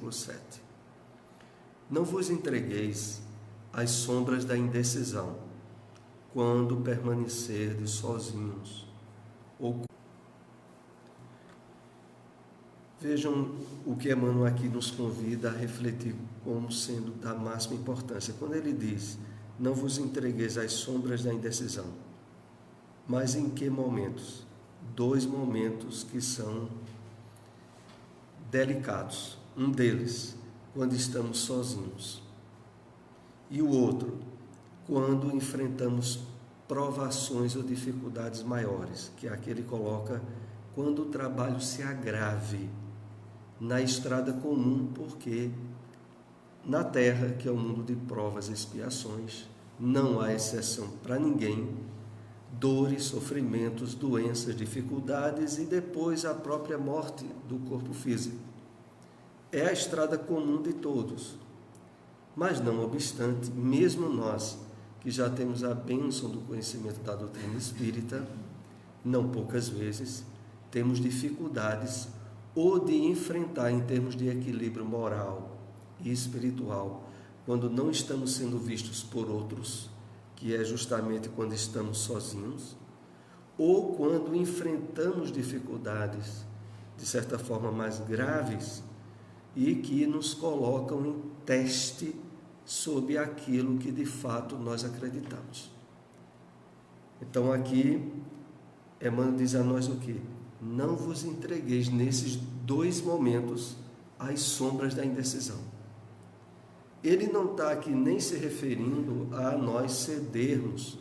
versículo 7. Não vos entregueis às sombras da indecisão, quando permanecerdes sozinhos. Vejam o que Emmanuel aqui nos convida a refletir como sendo da máxima importância. Quando ele diz, não vos entregueis às sombras da indecisão. Mas em que momentos? 2 momentos que são delicados. Um deles, quando estamos sozinhos. E o outro, quando enfrentamos provações ou dificuldades maiores, que aqui ele coloca quando o trabalho se agrave na estrada comum, porque na terra, que é o mundo de provas e expiações, não há exceção para ninguém, dores, sofrimentos, doenças, dificuldades e depois a própria morte do corpo físico. É a estrada comum de todos. Mas não obstante, mesmo nós, que já temos a bênção do conhecimento da doutrina espírita, não poucas vezes, temos dificuldades ou de enfrentar em termos de equilíbrio moral e espiritual, quando não estamos sendo vistos por outros, que é justamente quando estamos sozinhos, ou quando enfrentamos dificuldades, de certa forma mais graves, e que nos colocam em teste sobre aquilo que de fato nós acreditamos. Então aqui, Emmanuel diz a nós o quê? Não vos entregueis nesses 2 momentos às sombras da indecisão. Ele não está aqui nem se referindo a nós cedermos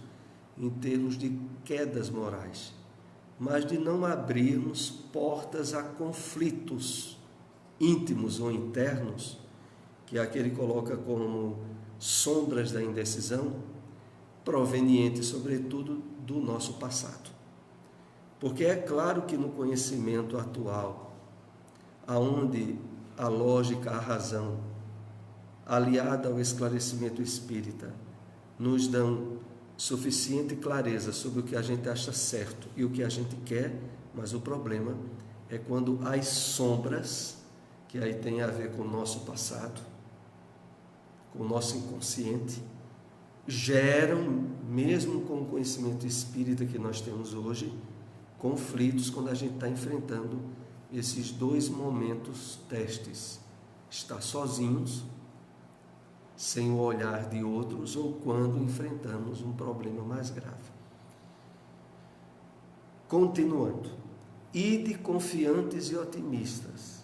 em termos de quedas morais, mas de não abrirmos portas a conflitos íntimos ou internos, que aqui ele coloca como sombras da indecisão, provenientes sobretudo do nosso passado. Porque é claro que no conhecimento atual, aonde a lógica, a razão, aliada ao esclarecimento espírita, nos dão suficiente clareza sobre o que a gente acha certo e o que a gente quer, mas o problema é quando as sombras, que aí tem a ver com o nosso passado, com o nosso inconsciente, geram, mesmo com o conhecimento espírita que nós temos hoje, conflitos quando a gente está enfrentando esses 2 momentos testes. Estar sozinhos, sem o olhar de outros, ou quando enfrentamos um problema mais grave. Continuando. Ide confiantes e otimistas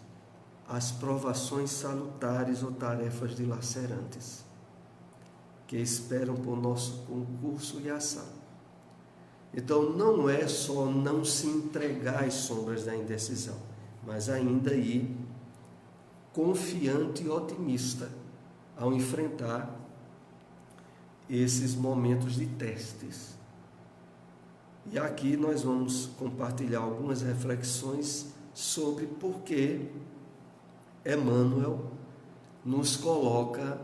às provações salutares ou tarefas dilacerantes, que esperam por nosso concurso e ação. Então, não é só não se entregar às sombras da indecisão, mas ainda ir confiante e otimista ao enfrentar esses momentos de testes. E aqui nós vamos compartilhar algumas reflexões sobre por que Emmanuel nos coloca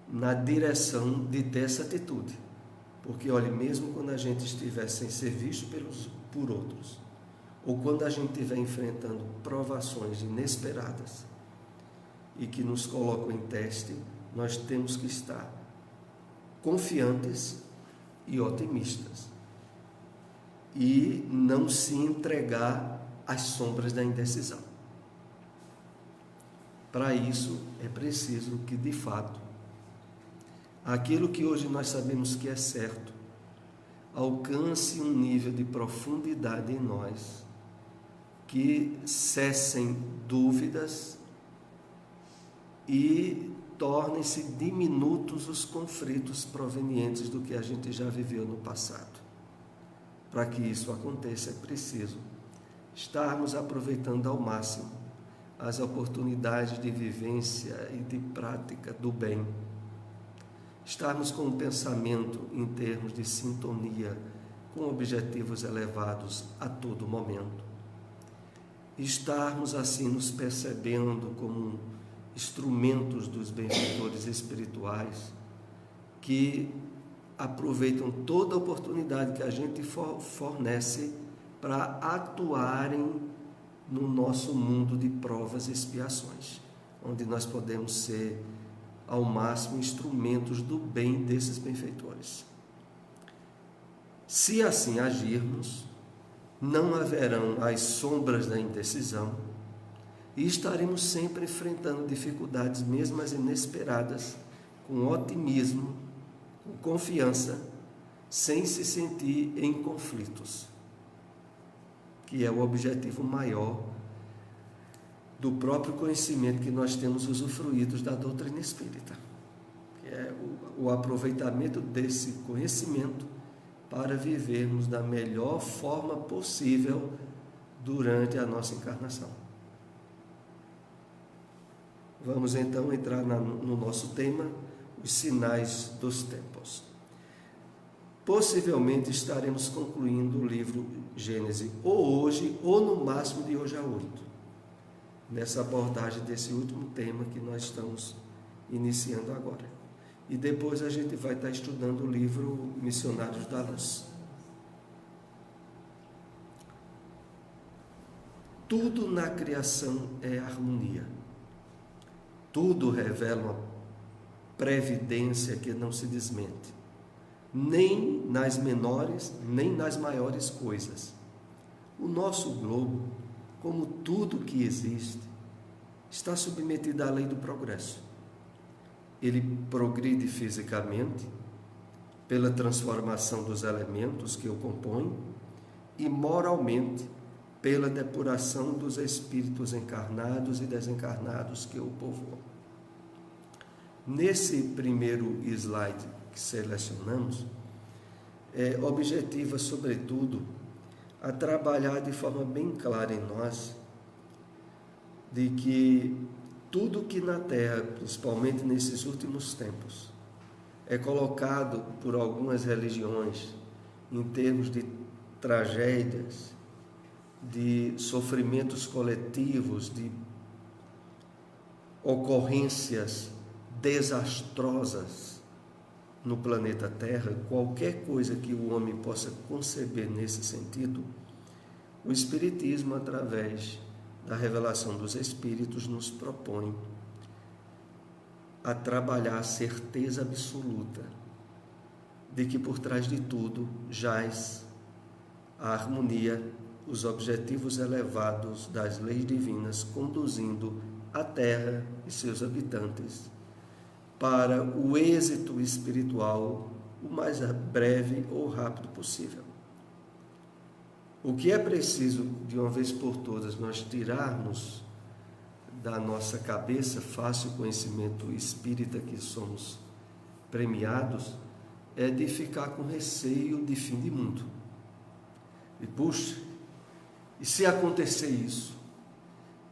na direção de ter essa atitude. Porque, olha, mesmo quando a gente estiver sem ser visto por outros, ou quando a gente estiver enfrentando provações inesperadas e que nos colocam em teste, nós temos que estar confiantes e otimistas e não se entregar às sombras da indecisão. Para isso é preciso que, de fato, aquilo que hoje nós sabemos que é certo alcance um nível de profundidade em nós, que cessem dúvidas e tornem-se diminutos os conflitos provenientes do que a gente já viveu no passado. Para que isso aconteça, é preciso estarmos aproveitando ao máximo as oportunidades de vivência e de prática do bem. Estarmos com um pensamento em termos de sintonia com objetivos elevados a todo momento. Estarmos assim nos percebendo como instrumentos dos benfeitores espirituais que aproveitam toda a oportunidade que a gente fornece para atuarem no nosso mundo de provas e expiações. onde nós podemos ser ao máximo instrumentos do bem desses benfeitores. Se assim agirmos, não haverão as sombras da indecisão e estaremos sempre enfrentando dificuldades, mesmo as inesperadas, com otimismo, com confiança, sem se sentir em conflitos, que é o objetivo maior do próprio conhecimento que nós temos usufruído da doutrina espírita, que é o aproveitamento desse conhecimento para vivermos da melhor forma possível durante a nossa encarnação. Vamos então entrar no nosso tema, os sinais dos tempos. Possivelmente estaremos concluindo o livro Gênesis, ou hoje, ou no máximo de hoje a 8, nessa abordagem desse último tema que nós estamos iniciando agora. E depois a gente vai estar estudando o livro Missionários da Luz. Tudo na criação é harmonia. Tudo revela uma previdência que não se desmente, nem nas menores, nem nas maiores coisas. O nosso globo, como tudo que existe, está submetido à lei do progresso. Ele progride fisicamente pela transformação dos elementos que o compõem e moralmente pela depuração dos espíritos encarnados e desencarnados que o povoam. Nesse primeiro slide que selecionamos, objetiva, sobretudo, a trabalhar de forma bem clara em nós de que tudo que na Terra, principalmente nesses últimos tempos, é colocado por algumas religiões em termos de tragédias, de sofrimentos coletivos, de ocorrências desastrosas no planeta Terra, qualquer coisa que o homem possa conceber nesse sentido, o Espiritismo, através da revelação dos Espíritos, nos propõe a trabalhar a certeza absoluta de que por trás de tudo jaz a harmonia, os objetivos elevados das leis divinas, conduzindo a Terra e seus habitantes para o êxito espiritual o mais breve ou rápido possível. O que é preciso, de uma vez por todas, nós tirarmos da nossa cabeça, fácil conhecimento espírita que somos premiados, é de ficar com receio de fim de mundo. E puxa, e se acontecer isso?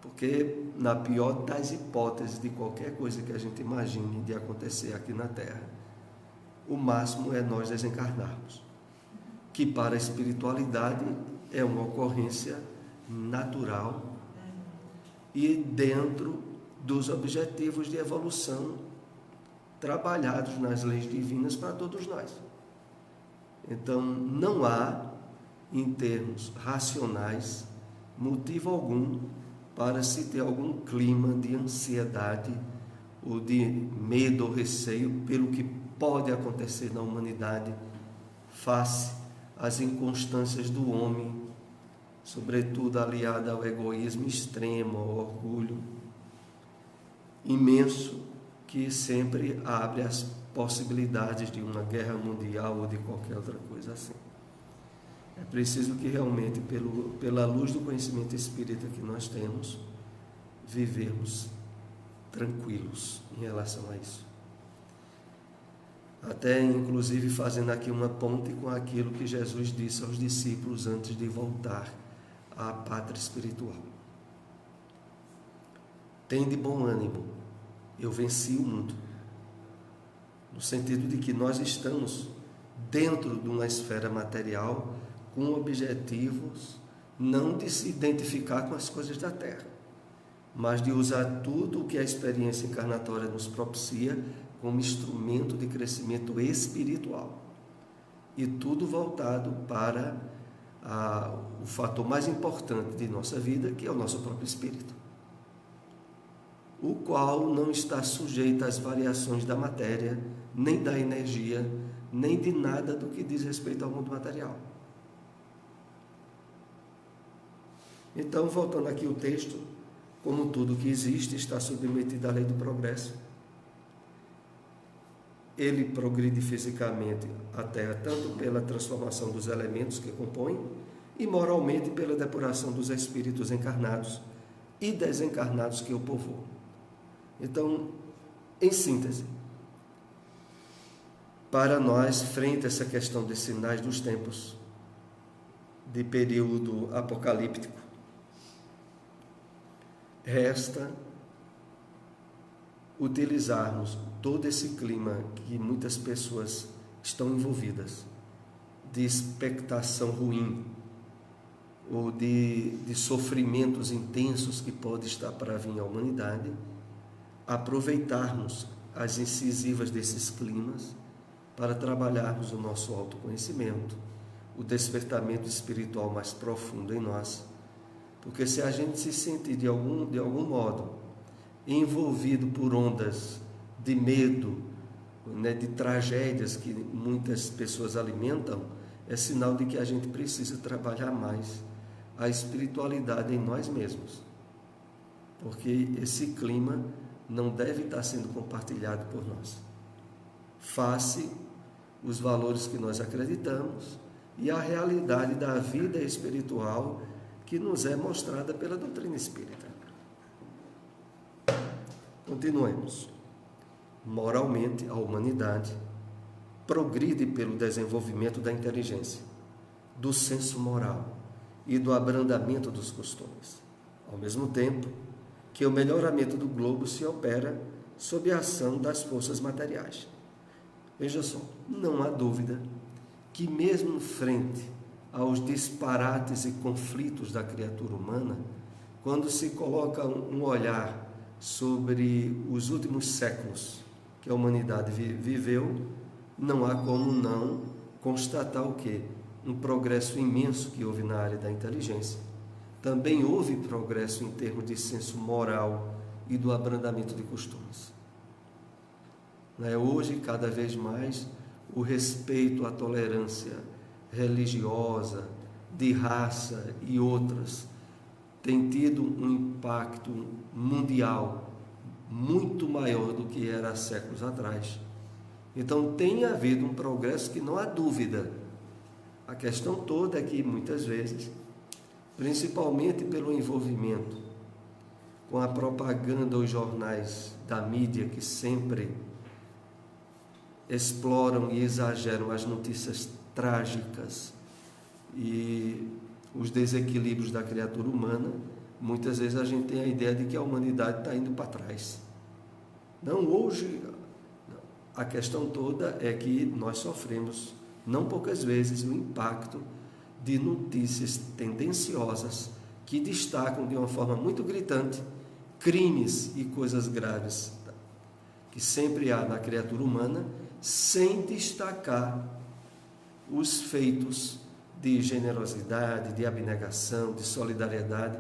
Porque na pior das hipóteses de qualquer coisa que a gente imagine de acontecer aqui na Terra, o máximo é nós desencarnarmos, que para a espiritualidade é uma ocorrência natural e dentro dos objetivos de evolução trabalhados nas leis divinas para todos nós. Então, não há, em termos racionais, motivo algum para se ter algum clima de ansiedade ou de medo ou receio pelo que pode acontecer na humanidade face às inconstâncias do homem, sobretudo aliada ao egoísmo extremo, ao orgulho imenso que sempre abre as possibilidades de uma guerra mundial ou de qualquer outra coisa assim. É preciso que realmente, pela luz do conhecimento espírita que nós temos, vivermos tranquilos em relação a isso. Até, inclusive, fazendo aqui uma ponte com aquilo que Jesus disse aos discípulos antes de voltar à pátria espiritual. Tende bom ânimo, eu venci o mundo. No sentido de que nós estamos dentro de uma esfera material com objetivos não de se identificar com as coisas da Terra, mas de usar tudo o que a experiência encarnatória nos propicia como instrumento de crescimento espiritual. E tudo voltado para o fator mais importante de nossa vida, que é o nosso próprio espírito. o qual não está sujeito às variações da matéria, nem da energia, nem de nada do que diz respeito ao mundo material. Então, voltando aqui ao texto, como tudo que existe está submetido à lei do progresso, ele progride fisicamente a Terra tanto pela transformação dos elementos que compõem e moralmente pela depuração dos espíritos encarnados e desencarnados que o povoam. Então, em síntese, para nós, frente a essa questão dos sinais dos tempos, de período apocalíptico, resta utilizarmos todo esse clima que muitas pessoas estão envolvidas, de expectação ruim, ou de sofrimentos intensos que pode estar para vir à humanidade, aproveitarmos as incisivas desses climas para trabalharmos o nosso autoconhecimento, o despertamento espiritual mais profundo em nós. Porque se a gente se sentir de algum modo envolvido por ondas de medo, né, de tragédias que muitas pessoas alimentam, é sinal de que a gente precisa trabalhar mais a espiritualidade em nós mesmos. Porque esse clima não deve estar sendo compartilhado por nós. Face os valores que nós acreditamos e a realidade da vida espiritual que nos é mostrada pela doutrina espírita. Continuemos. Moralmente, a humanidade progride pelo desenvolvimento da inteligência, do senso moral e do abrandamento dos costumes, ao mesmo tempo que o melhoramento do globo se opera sob a ação das forças materiais. Veja só, não há dúvida que mesmo frente aos disparates e conflitos da criatura humana, quando se coloca um olhar sobre os últimos séculos que a humanidade viveu, não há como não constatar o quê? Um progresso imenso que houve na área da inteligência. Também houve progresso em termos de senso moral e do abrandamento de costumes. Hoje, cada vez mais, o respeito à tolerância religiosa, de raça e outras, tem tido um impacto mundial muito maior do que era há séculos atrás. Então, tem havido um progresso que não há dúvida. A questão toda é que, muitas vezes, principalmente pelo envolvimento com a propaganda, os jornais da mídia que sempre exploram e exageram as notícias trágicas e os desequilíbrios da criatura humana, muitas vezes a gente tem a ideia de que a humanidade está indo para trás. Não, hoje, a questão toda é que nós sofremos, não poucas vezes, o impacto de notícias tendenciosas que destacam de uma forma muito gritante crimes e coisas graves que sempre há na criatura humana, sem destacar os feitos de generosidade, de abnegação, de solidariedade,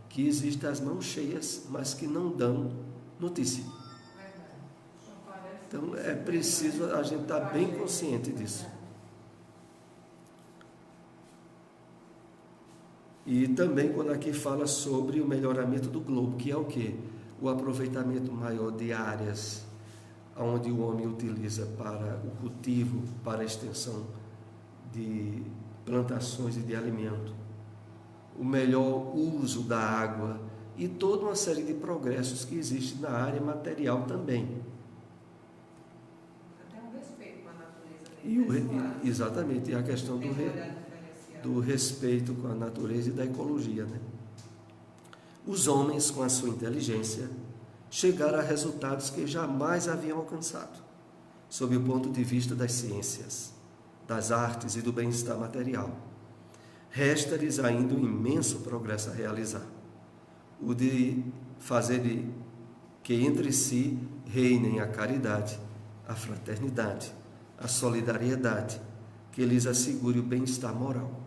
que existem às mãos cheias, mas que não dão notícia. Então é preciso a gente estar bem consciente disso. E também quando aqui fala sobre o melhoramento do globo, que é o quê? O aproveitamento maior de áreas onde o homem utiliza para o cultivo, para a extensão de plantações e de alimento, o melhor uso da água e toda uma série de progressos que existem na área material também. Até um respeito com a natureza. Exatamente, e a questão do respeito com a natureza e da ecologia, né? Os homens, com a sua inteligência, chegaram a resultados que jamais haviam alcançado, sob o ponto de vista das ciências, das artes e do bem-estar material. Resta-lhes ainda um imenso progresso a realizar, o de fazer que entre si reinem a caridade, a fraternidade, a solidariedade, que lhes assegure o bem-estar moral.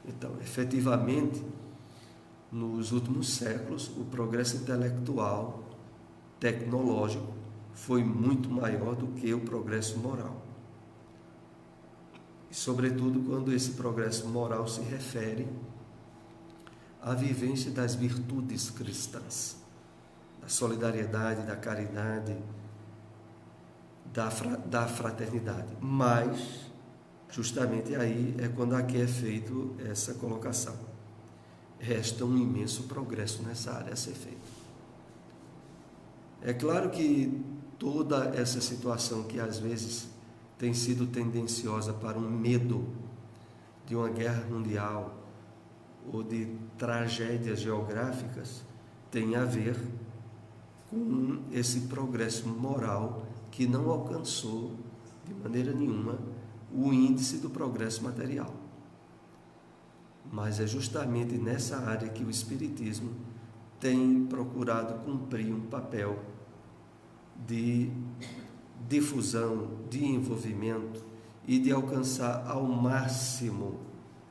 Então, efetivamente, nos últimos séculos, o progresso intelectual, tecnológico, foi muito maior do que o progresso moral. E, sobretudo, quando esse progresso moral se refere à vivência das virtudes cristãs, da solidariedade, da caridade, da fraternidade. Mas, justamente aí é quando aqui é feito essa colocação. Resta um imenso progresso nessa área a ser feito. É claro que toda essa situação que às vezes tem sido tendenciosa para um medo de uma guerra mundial ou de tragédias geográficas tem a ver com esse progresso moral que não alcançou de maneira nenhuma o índice do progresso material. Mas é justamente nessa área que o Espiritismo tem procurado cumprir um papel de difusão, de envolvimento e de alcançar ao máximo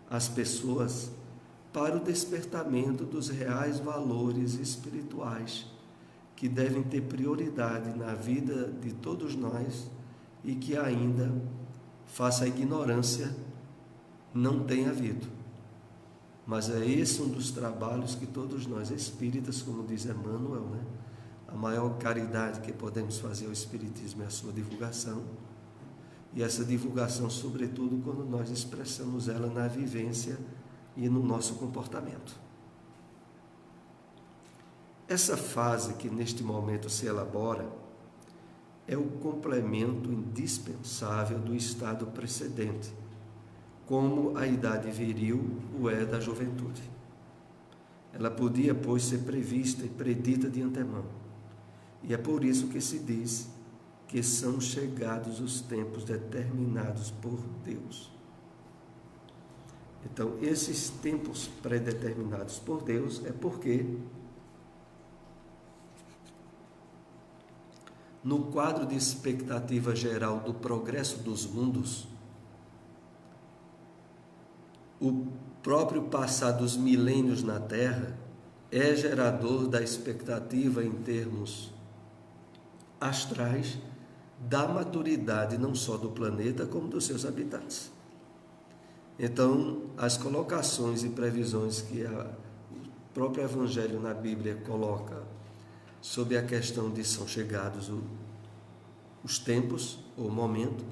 as pessoas para o despertamento dos reais valores espirituais que devem ter prioridade na vida de todos nós e que ainda, face à ignorância, não tem havido. Mas é esse um dos trabalhos que todos nós espíritas, como diz Emmanuel, a maior caridade que podemos fazer ao Espiritismo é a sua divulgação, e essa divulgação, sobretudo, quando nós expressamos ela na vivência e no nosso comportamento. Essa fase que neste momento se elabora é o complemento indispensável do estado precedente, como a idade viril o é da juventude. Ela podia, pois, ser prevista e predita de antemão, e é por isso que se diz que são chegados os tempos determinados por Deus. Então, esses tempos predeterminados por Deus é porque, no quadro de expectativa geral do progresso dos mundos, o próprio passar dos milênios na Terra é gerador da expectativa em termos astrais da maturidade não só do planeta como dos seus habitantes. Então, as colocações e previsões que o próprio Evangelho na Bíblia coloca sobre a questão de são chegados os tempos, ou momento,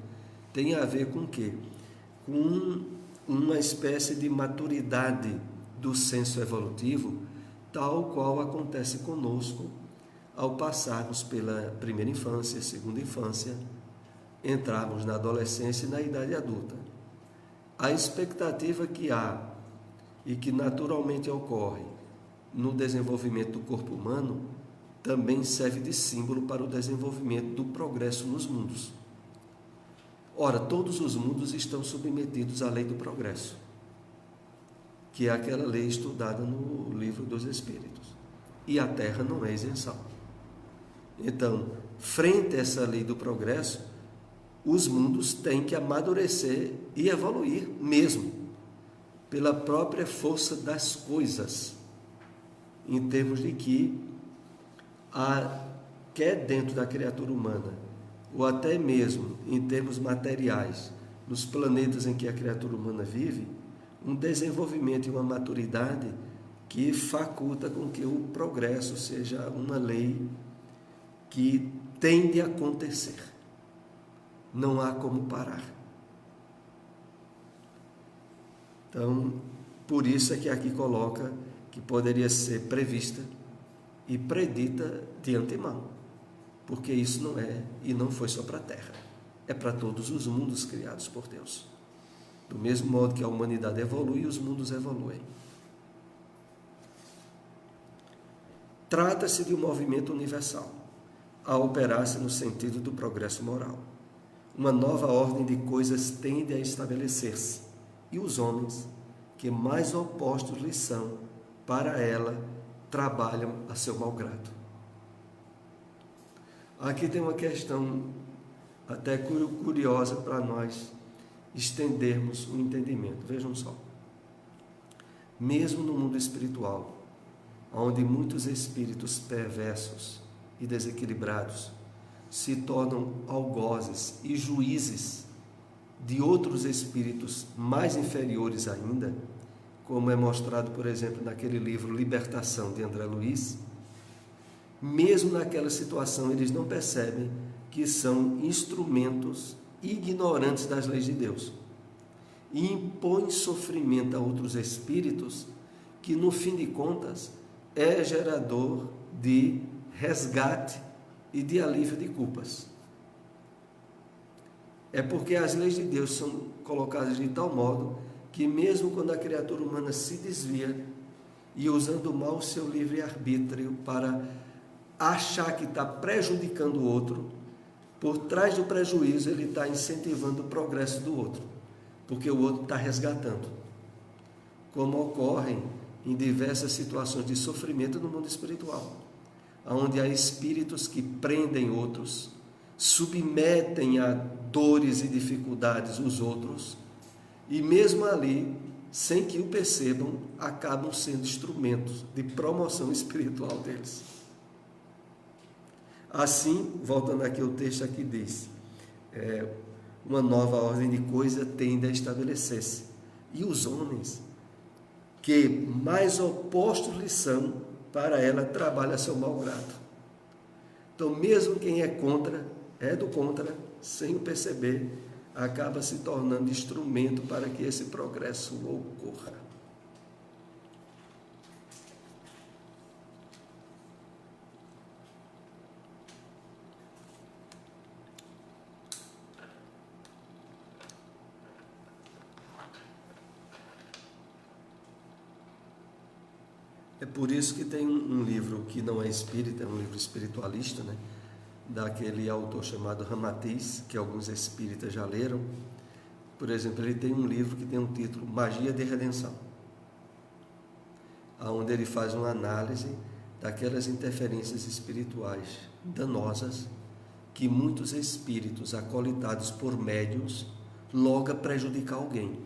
tem a ver com o quê? Com uma espécie de maturidade do senso evolutivo, tal qual acontece conosco ao passarmos pela primeira infância, segunda infância, entrarmos na adolescência e na idade adulta. A expectativa que há e que naturalmente ocorre no desenvolvimento do corpo humano também serve de símbolo para o desenvolvimento do progresso nos mundos. Ora, todos os mundos estão submetidos à lei do progresso, que é aquela lei estudada no Livro dos Espíritos. E a Terra não é isenção. Então, frente a essa lei do progresso, os mundos têm que amadurecer e evoluir mesmo, pela própria força das coisas, em termos de que quer dentro da criatura humana, ou até mesmo em termos materiais, nos planetas em que a criatura humana vive, um desenvolvimento e uma maturidade que faculta com que o progresso seja uma lei que tende a acontecer. Não há como parar. Então, por isso é que aqui coloca que poderia ser prevista e predita de antemão, porque isso não é e não foi só para a Terra, é para todos os mundos criados por Deus. Do mesmo modo que a humanidade evolui, os mundos evoluem. Trata-se de um movimento universal, a operar-se no sentido do progresso moral. Uma nova ordem de coisas tende a estabelecer-se, e os homens, que mais opostos lhes são, para ela, trabalham a seu malgrado. Aqui tem uma questão até curiosa para nós estendermos o entendimento. Vejam só. Mesmo no mundo espiritual, onde muitos espíritos perversos e desequilibrados se tornam algozes e juízes de outros espíritos mais inferiores ainda, como é mostrado, por exemplo, naquele livro Libertação, de André Luiz. Mesmo naquela situação, eles não percebem que são instrumentos ignorantes das leis de Deus e impõem sofrimento a outros espíritos que, no fim de contas, é gerador de resgate e de alívio de culpas. É porque as leis de Deus são colocadas de tal modo que, mesmo quando a criatura humana se desvia e usando mal o seu livre-arbítrio para achar que está prejudicando o outro, por trás do prejuízo ele está incentivando o progresso do outro, porque o outro está resgatando, como ocorrem em diversas situações de sofrimento no mundo espiritual, onde há espíritos que prendem outros, submetem a dores e dificuldades os outros, e mesmo ali, sem que o percebam, acabam sendo instrumentos de promoção espiritual deles. Assim, voltando aqui ao texto, aqui diz, uma nova ordem de coisa tende a estabelecer-se, e os homens que mais opostos lhe são, para ela trabalha a seu mau grado. Então, mesmo quem é do contra, sem o perceber, acaba se tornando instrumento para que esse progresso ocorra. É por isso que tem um livro que não é espírita, é um livro espiritualista, né? Daquele autor chamado Ramatiz, que alguns espíritas já leram. Por exemplo, ele tem um livro que tem um título Magia de Redenção, onde ele faz uma análise daquelas interferências espirituais danosas que muitos espíritos acolitados por médiuns logo prejudicar alguém,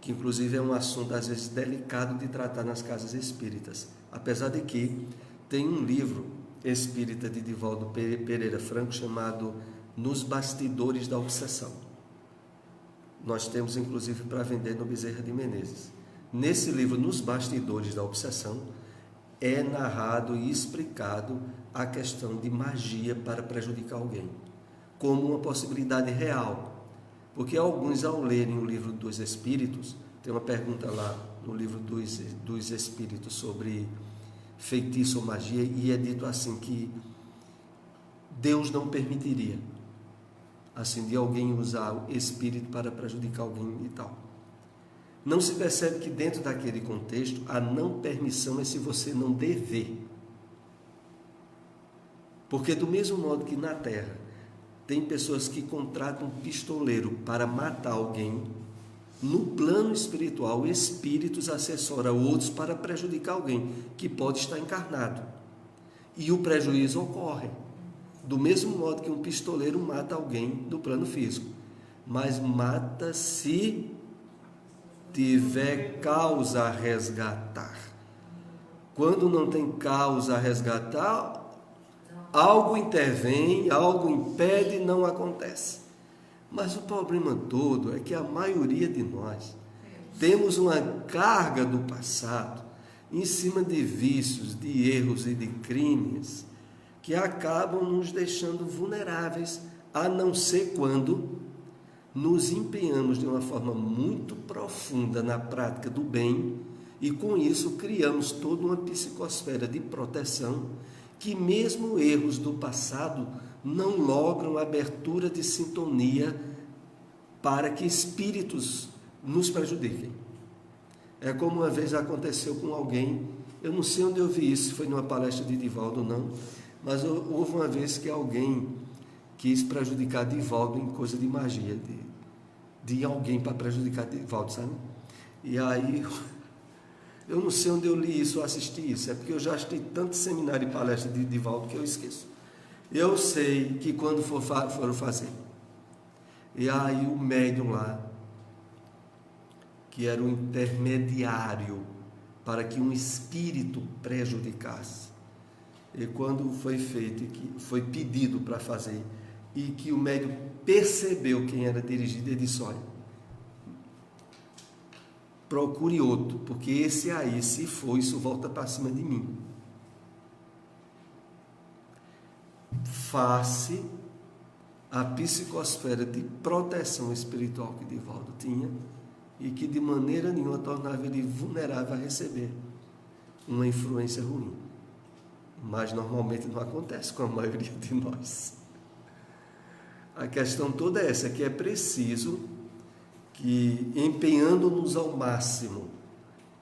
que inclusive é um assunto às vezes delicado de tratar nas casas espíritas, apesar de que tem um livro espírita de Divaldo Pereira Franco chamado Nos Bastidores da Obsessão. Nós temos inclusive para vender no Bezerra de Menezes. Nesse livro, Nos Bastidores da Obsessão, é narrado e explicado a questão de magia para prejudicar alguém, como uma possibilidade real. Porque alguns, ao lerem o livro dos Espíritos, tem uma pergunta lá no livro dos Espíritos sobre feitiço ou magia, e é dito assim que Deus não permitiria, assim, de alguém usar o espírito para prejudicar alguém e tal. Não se percebe que dentro daquele contexto a não permissão é se você não dever. Porque do mesmo modo que na Terra tem pessoas que contratam um pistoleiro para matar alguém, no plano espiritual, espíritos assessoram outros para prejudicar alguém que pode estar encarnado. E o prejuízo ocorre. Do mesmo modo que um pistoleiro mata alguém no plano físico. Mas mata se tiver causa a resgatar. Quando não tem causa a resgatar, algo intervém, algo impede, não acontece. Mas o problema todo é que a maioria de nós temos uma carga do passado em cima de vícios, de erros e de crimes que acabam nos deixando vulneráveis, a não ser quando nos empenhamos de uma forma muito profunda na prática do bem e com isso criamos toda uma psicosfera de proteção que mesmo erros do passado não logram abertura de sintonia para que espíritos nos prejudiquem. É como uma vez aconteceu com alguém, eu não sei onde eu vi isso, se foi numa palestra de Divaldo ou não, mas houve uma vez que alguém quis prejudicar Divaldo em coisa de magia, de alguém para prejudicar Divaldo, sabe? E aí, eu não sei onde eu li isso ou assisti isso, é porque eu já assisti tanto seminário e palestra de Divaldo que eu esqueço. Eu sei que quando foram fazer, e aí o médium lá, que era o intermediário para que um espírito prejudicasse. E quando foi feito, que foi pedido para fazer, e que o médium percebeu quem era dirigido, ele disse: olha, procure outro, porque esse aí, se for, isso volta para cima de mim. Face a psicosfera de proteção espiritual que Divaldo tinha e que de maneira nenhuma tornava ele vulnerável a receber uma influência ruim. Mas normalmente não acontece com a maioria de nós. A questão toda é essa, que é preciso que, empenhando-nos ao máximo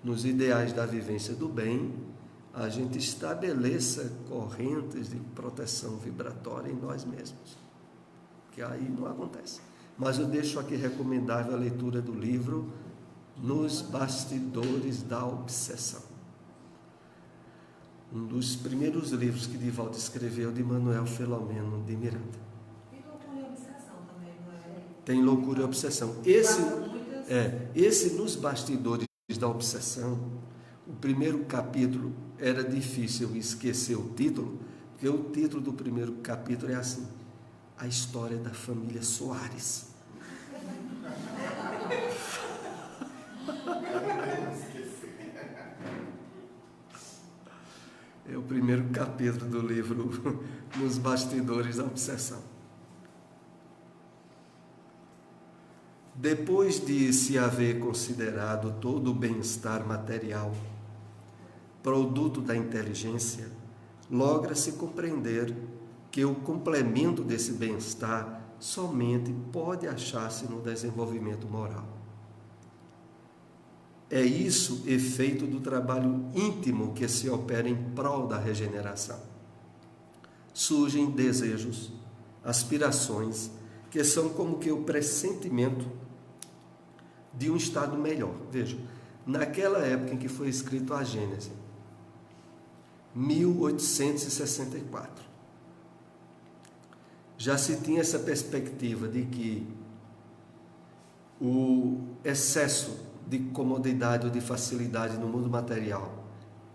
nos ideais da vivência do bem, a gente estabeleça correntes de proteção vibratória em nós mesmos. Que aí não acontece. Mas eu deixo aqui recomendável a leitura do livro Nos Bastidores da Obsessão. Um dos primeiros livros que Divaldo escreveu, de Manuel Filomeno de Miranda. Tem loucura e obsessão também, não é? Tem loucura e obsessão. Esse Nos Bastidores da Obsessão, o primeiro capítulo, era difícil esquecer o título, porque o título do primeiro capítulo é assim: A História da Família Soares. É o primeiro capítulo do livro Nos Bastidores da Obsessão. Depois de se haver considerado todo o bem-estar material produto da inteligência, logra-se compreender que o complemento desse bem-estar somente pode achar-se no desenvolvimento moral. É isso efeito do trabalho íntimo que se opera em prol da regeneração. Surgem desejos, aspirações, que são como que o pressentimento de um estado melhor. Vejam, naquela época em que foi escrito a Gênese, 1864, já se tinha essa perspectiva de que o excesso de comodidade ou de facilidade no mundo material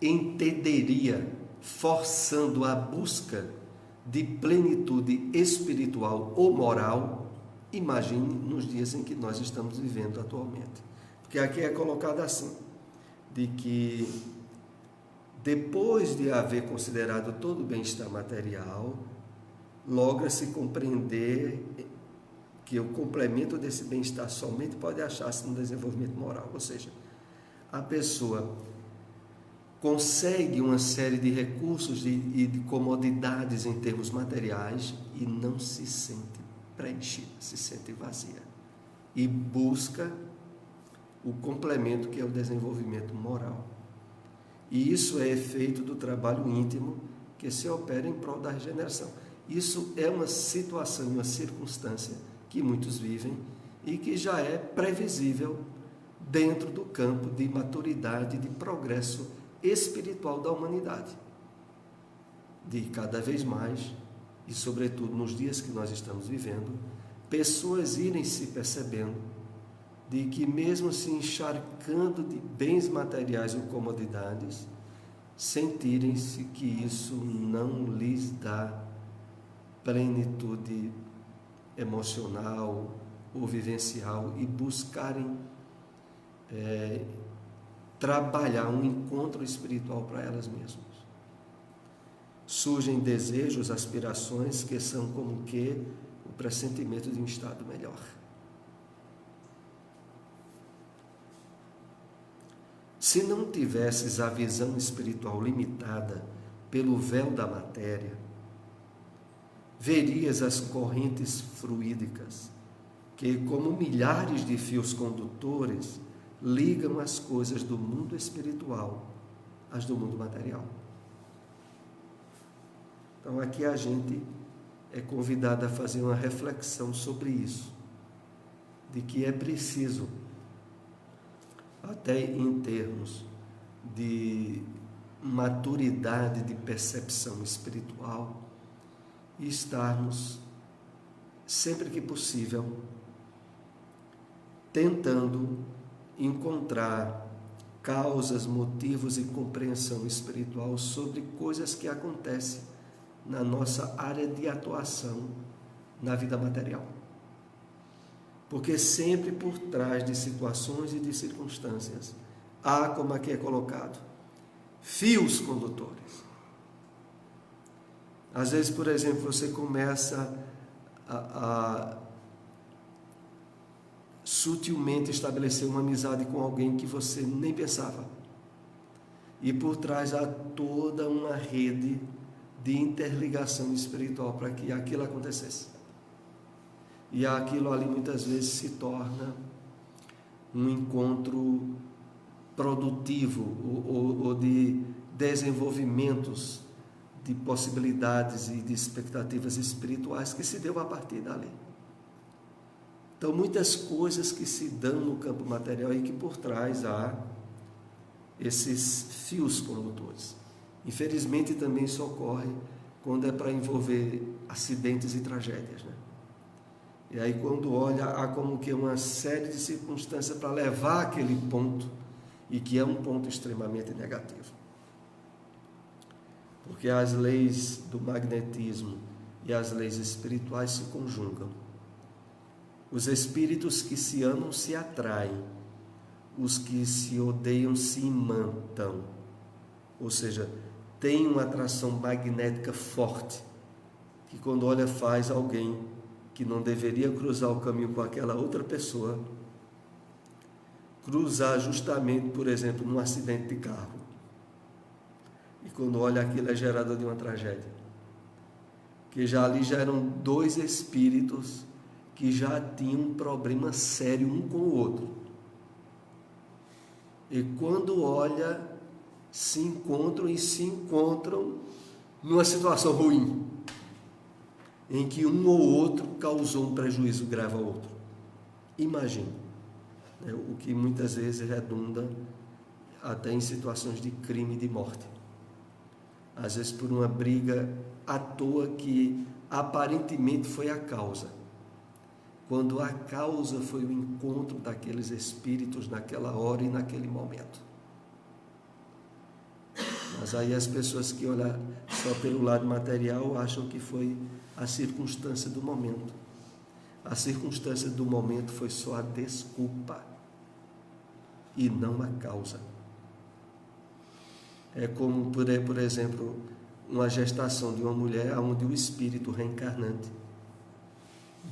entenderia forçando a busca de plenitude espiritual ou moral. Imagine nos dias em que nós estamos vivendo atualmente. Porque aqui é colocado assim, de que depois de haver considerado todo o bem-estar material, logra-se compreender que o complemento desse bem-estar somente pode achar-se no desenvolvimento moral. Ou seja, a pessoa consegue uma série de recursos e de comodidades em termos materiais e não se sente preenchida, se sente vazia. E busca o complemento que é o desenvolvimento moral. E isso é efeito do trabalho íntimo que se opera em prol da regeneração. Isso é uma situação, uma circunstância que muitos vivem e que já é previsível dentro do campo de maturidade, de progresso espiritual da humanidade. De cada vez mais, e sobretudo nos dias que nós estamos vivendo, pessoas irem se percebendo de que mesmo se encharcando de bens materiais ou comodidades, sentirem-se que isso não lhes dá plenitude emocional ou vivencial e buscarem trabalhar um encontro espiritual para elas mesmas. Surgem desejos, aspirações que são como que o pressentimento de um estado melhor. Se não tivesses a visão espiritual limitada pelo véu da matéria, verias as correntes fluídicas que, como milhares de fios condutores, ligam as coisas do mundo espiritual às do mundo material. Então aqui a gente é convidado a fazer uma reflexão sobre isso, de que é preciso, até em termos de maturidade de percepção espiritual, estarmos, sempre que possível, tentando encontrar causas, motivos e compreensão espiritual sobre coisas que acontecem na nossa área de atuação na vida material. Porque sempre por trás de situações e de circunstâncias há, como aqui é colocado, fios condutores. Às vezes, por exemplo, você começa a sutilmente estabelecer uma amizade com alguém que você nem pensava. E por trás há toda uma rede de interligação espiritual para que aquilo acontecesse. E aquilo ali muitas vezes se torna um encontro produtivo ou de desenvolvimentos de possibilidades e de expectativas espirituais que se deu a partir dali. Então, muitas coisas que se dão no campo material e que por trás há esses fios condutores. Infelizmente, também isso ocorre quando é para envolver acidentes e tragédias, né? E aí, quando olha, há como que uma série de circunstâncias para levar aquele ponto, e que é um ponto extremamente negativo. Porque as leis do magnetismo e as leis espirituais se conjugam. Os espíritos que se amam se atraem, os que se odeiam se imantam. Ou seja, tem uma atração magnética forte, que quando olha faz alguém que não deveria cruzar o caminho com aquela outra pessoa, cruzar justamente, por exemplo, num acidente de carro. E quando olha aquilo é gerador de uma tragédia. Que já ali já eram dois espíritos que já tinham um problema sério um com o outro. E quando olha, se encontram numa situação ruim, em que um ou outro causou um prejuízo grave ao outro. Imagine, né, o que muitas vezes redunda até em situações de crime e de morte. Às vezes por uma briga à toa que aparentemente foi a causa, quando a causa foi o encontro daqueles espíritos naquela hora e naquele momento. Mas aí as pessoas que olham só pelo lado material acham que foi a circunstância do momento. A circunstância do momento foi só a desculpa e não a causa. É como, por exemplo, uma gestação de uma mulher onde o espírito reencarnante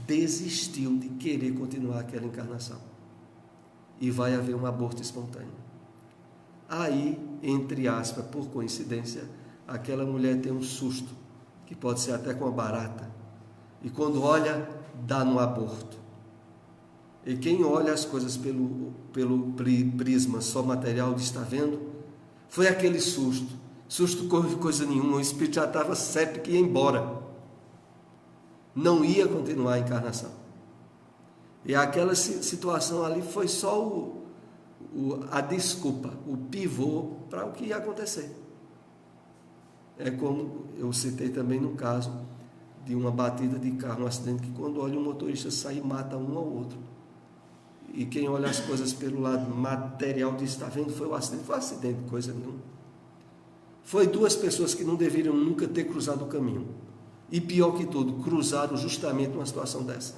desistiu de querer continuar aquela encarnação. E vai haver um aborto espontâneo. Aí, entre aspas, por coincidência, aquela mulher tem um susto, que pode ser até com uma barata. E quando olha, dá no aborto. E quem olha as coisas pelo prisma só material de estar vendo, foi aquele susto. Susto coisa nenhuma, o espírito já estava certo que ia embora. Não ia continuar a encarnação. E aquela situação ali foi só a desculpa, o pivô para o que ia acontecer. É como eu citei também no caso de uma batida de carro, um acidente que quando olha o motorista sai e mata um ao outro. E quem olha as coisas pelo lado material de estar vendo foi o acidente. Foi um acidente, coisa nenhuma. Foi duas pessoas que não deveriam nunca ter cruzado o caminho. E pior que tudo, cruzaram justamente numa situação dessa.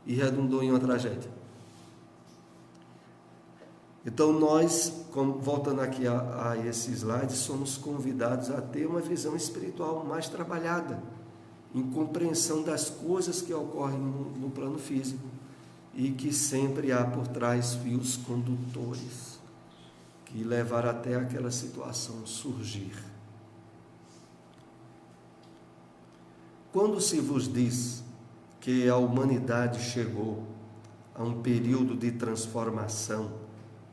E redundou em uma tragédia. Então nós, voltando aqui a esse slide, somos convidados a ter uma visão espiritual mais trabalhada, em compreensão das coisas que ocorrem no plano físico e que sempre há por trás fios condutores que levaram até aquela situação surgir. Quando se vos diz que a humanidade chegou a um período de transformação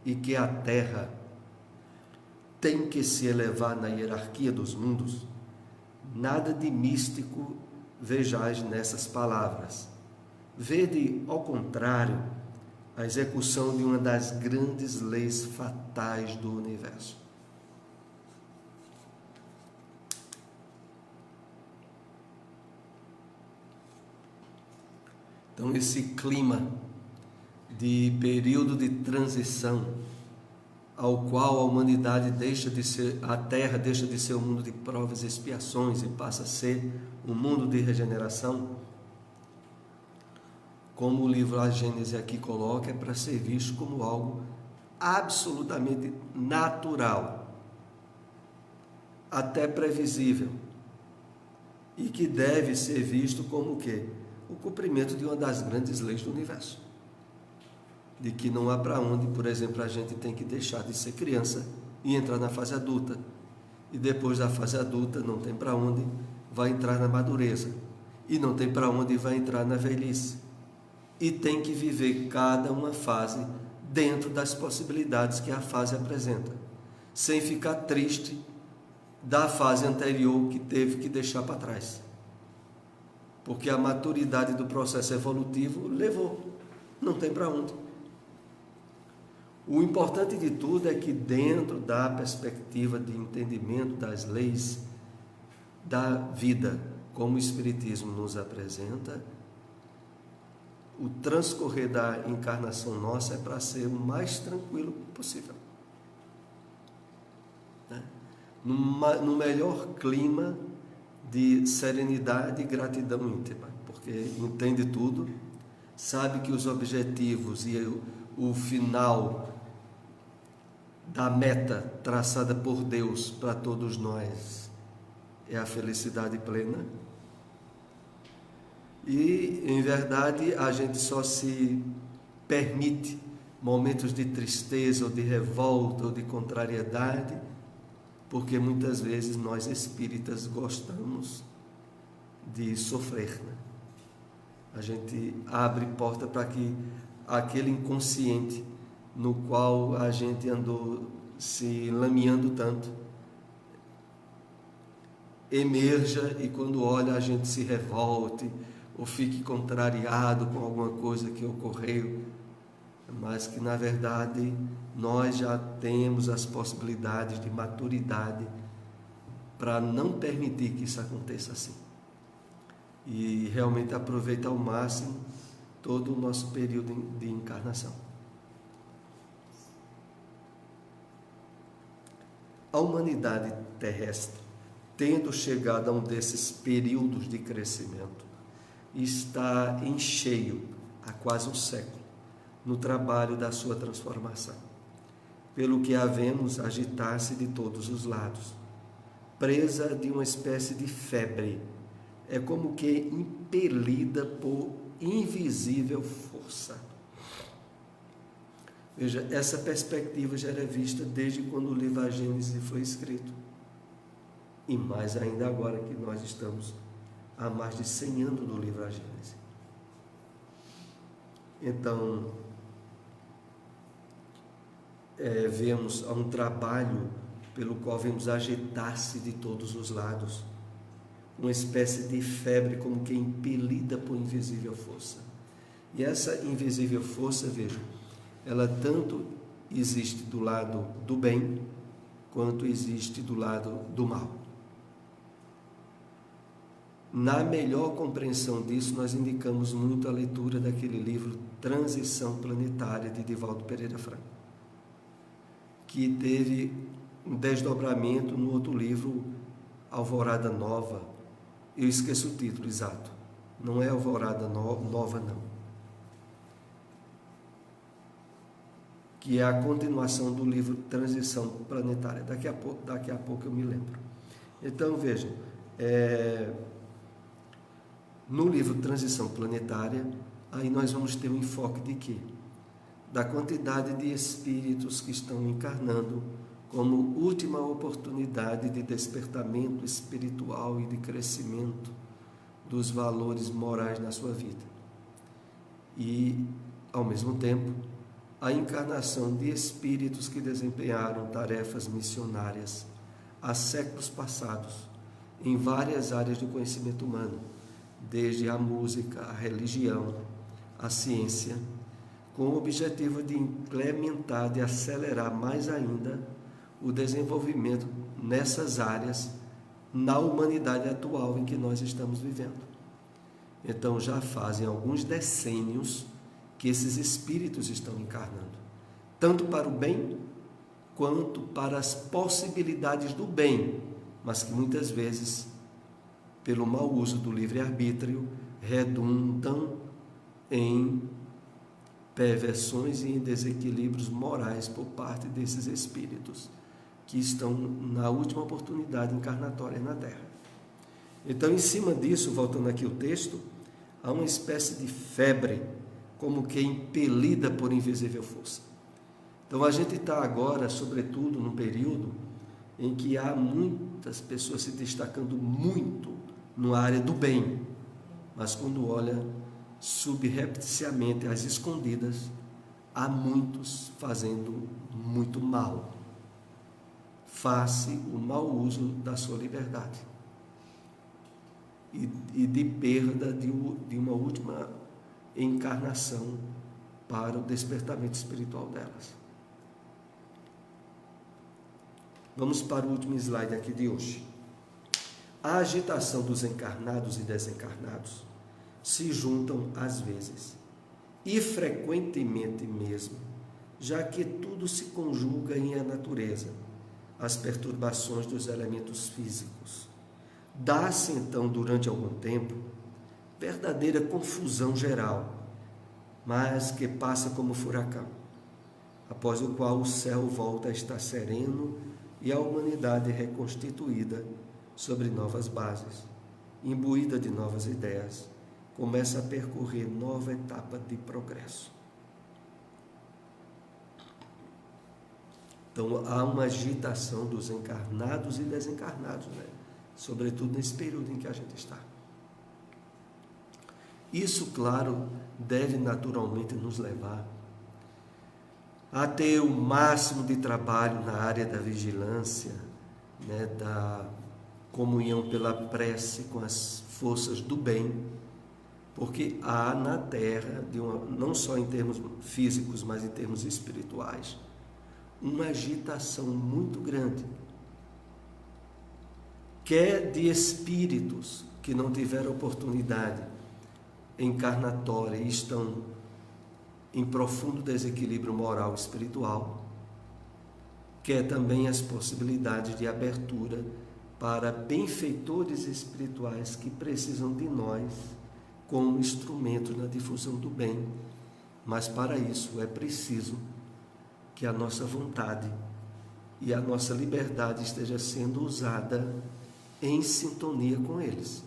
e que a Terra tem que se elevar na hierarquia dos mundos, nada de místico vejais nessas palavras. Vede, ao contrário, a execução de uma das grandes leis fatais do universo. Então, esse clima de período de transição ao qual a humanidade a Terra deixa de ser um mundo de provas e expiações e passa a ser um mundo de regeneração, como o livro A Gênese aqui coloca, é para ser visto como algo absolutamente natural, até previsível, e que deve ser visto como o quê? O cumprimento de uma das grandes leis do universo. De que não há para onde, por exemplo, a gente tem que deixar de ser criança e entrar na fase adulta. E depois da fase adulta não tem para onde vai entrar na madureza. E não tem para onde vai entrar na velhice. E tem que viver cada uma fase dentro das possibilidades que a fase apresenta, sem ficar triste da fase anterior que teve que deixar para trás. Porque a maturidade do processo evolutivo levou, não tem para onde. O importante de tudo é que, dentro da perspectiva de entendimento das leis da vida, como o Espiritismo nos apresenta, o transcorrer da encarnação nossa é para ser o mais tranquilo possível, né? No melhor clima de serenidade e gratidão íntima, porque entende tudo, sabe que os objetivos e o final da meta traçada por Deus para todos nós é a felicidade plena. E, em verdade, a gente só se permite momentos de tristeza, ou de revolta, ou de contrariedade, porque muitas vezes nós espíritas gostamos de sofrer, né? A gente abre porta para que aquele inconsciente no qual a gente andou se lameando tanto emerja, e quando olha a gente se revolte ou fique contrariado com alguma coisa que ocorreu, mas que na verdade nós já temos as possibilidades de maturidade para não permitir que isso aconteça assim, e realmente aproveitar ao máximo todo o nosso período de encarnação. A humanidade terrestre, tendo chegado a um desses períodos de crescimento, está em cheio, há quase um século, no trabalho da sua transformação, pelo que a vemos agitar-se de todos os lados, presa de uma espécie de febre, é como que impelida por invisível força. Veja, essa perspectiva já era vista desde quando o livro A Gênese foi escrito, e mais ainda agora que nós estamos há mais de 100 anos do livro A Gênese. Então, vemos um trabalho pelo qual vemos agitar-se de todos os lados, uma espécie de febre como que impelida por invisível força. E essa invisível força, vejam, ela tanto existe do lado do bem, quanto existe do lado do mal. Na melhor compreensão disso, nós indicamos muito a leitura daquele livro Transição Planetária, de Divaldo Pereira Franco, que teve um desdobramento no outro livro, Alvorada Nova. Eu esqueço o título exato, não é Alvorada Nova não, que é a continuação do livro Transição Planetária. Daqui a pouco eu me lembro. Então, vejam, no livro Transição Planetária, aí nós vamos ter um enfoque de quê? Da quantidade de espíritos que estão encarnando como última oportunidade de despertamento espiritual e de crescimento dos valores morais na sua vida. E, ao mesmo tempo, a encarnação de espíritos que desempenharam tarefas missionárias há séculos passados, em várias áreas do conhecimento humano, desde a música, a religião, a ciência, com o objetivo de implementar, de acelerar mais ainda o desenvolvimento nessas áreas na humanidade atual em que nós estamos vivendo. Então, já fazem alguns decênios que esses espíritos estão encarnando, tanto para o bem quanto para as possibilidades do bem, mas que muitas vezes, pelo mau uso do livre-arbítrio, redundam em perversões e em desequilíbrios morais por parte desses espíritos que estão na última oportunidade encarnatória na Terra. Então, em cima disso, voltando aqui ao texto, há uma espécie de febre, como que impelida por invisível força. Então, a gente está agora, sobretudo, num período em que há muitas pessoas se destacando muito na área do bem, mas quando olha subrepticiamente, às escondidas, há muitos fazendo muito mal, face o mau uso da sua liberdade e de perda de uma última encarnação para o despertamento espiritual delas. Vamos para o último slide aqui de hoje. A agitação dos encarnados e desencarnados se juntam às vezes, e frequentemente mesmo, já que tudo se conjuga em a natureza, as perturbações dos elementos físicos. Dá-se então, durante algum tempo, verdadeira confusão geral, mas que passa como furacão, após o qual o céu volta a estar sereno e a humanidade reconstituída sobre novas bases, imbuída de novas ideias, começa a percorrer nova etapa de progresso. Então, há uma agitação dos encarnados e desencarnados, sobretudo nesse período em que a gente está. Isso, claro, deve naturalmente nos levar a ter o máximo de trabalho na área da vigilância, da comunhão pela prece com as forças do bem, porque há na Terra, não só em termos físicos, mas em termos espirituais, uma agitação muito grande, quer de espíritos que não tiveram oportunidade encarnatória e estão em profundo desequilíbrio moral e espiritual, quer também as possibilidades de abertura para benfeitores espirituais que precisam de nós como instrumentos na difusão do bem, mas para isso é preciso que a nossa vontade e a nossa liberdade esteja sendo usada em sintonia com eles.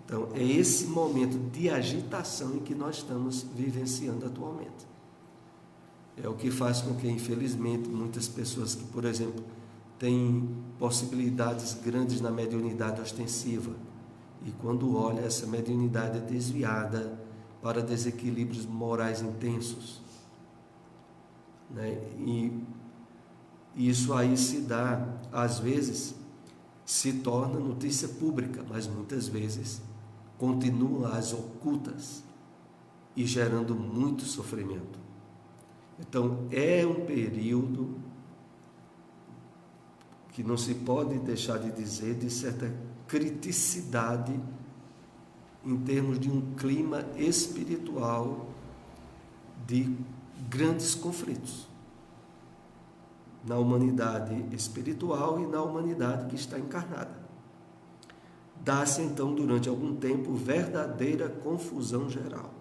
Então, é esse momento de agitação em que nós estamos vivenciando atualmente. É o que faz com que, infelizmente, muitas pessoas que, por exemplo, têm possibilidades grandes na mediunidade ostensiva, e quando olha, essa mediunidade é desviada para desequilíbrios morais intensos. E isso aí se dá, às vezes, se torna notícia pública, mas muitas vezes continua às ocultas e gerando muito sofrimento. Então, é um período que não se pode deixar de dizer de certa criticidade em termos de um clima espiritual de grandes conflitos na humanidade espiritual e na humanidade que está encarnada. Dá-se então durante algum tempo verdadeira confusão geral,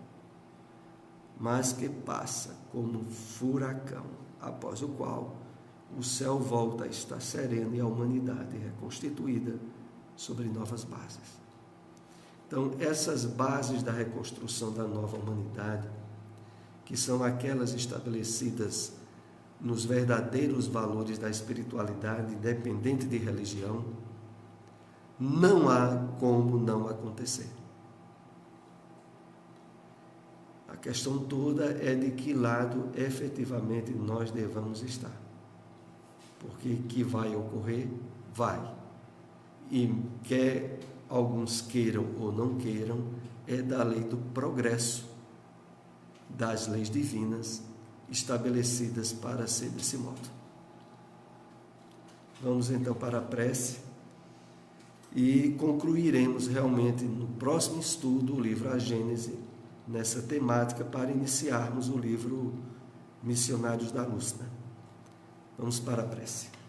mas que passa como furacão, após o qual o céu volta a estar sereno e a humanidade reconstituída sobre novas bases. Então, essas bases da reconstrução da nova humanidade, que são aquelas estabelecidas nos verdadeiros valores da espiritualidade, independente de religião, não há como não acontecer. A questão toda é de que lado efetivamente nós devamos estar. Porque que vai ocorrer, vai. E quer alguns queiram ou não queiram, é da lei do progresso, das leis divinas estabelecidas para ser desse modo. Vamos então para a prece e concluiremos realmente no próximo estudo o livro A Gênese, nessa temática, para iniciarmos o livro Missionários da Luz. Vamos para a prece.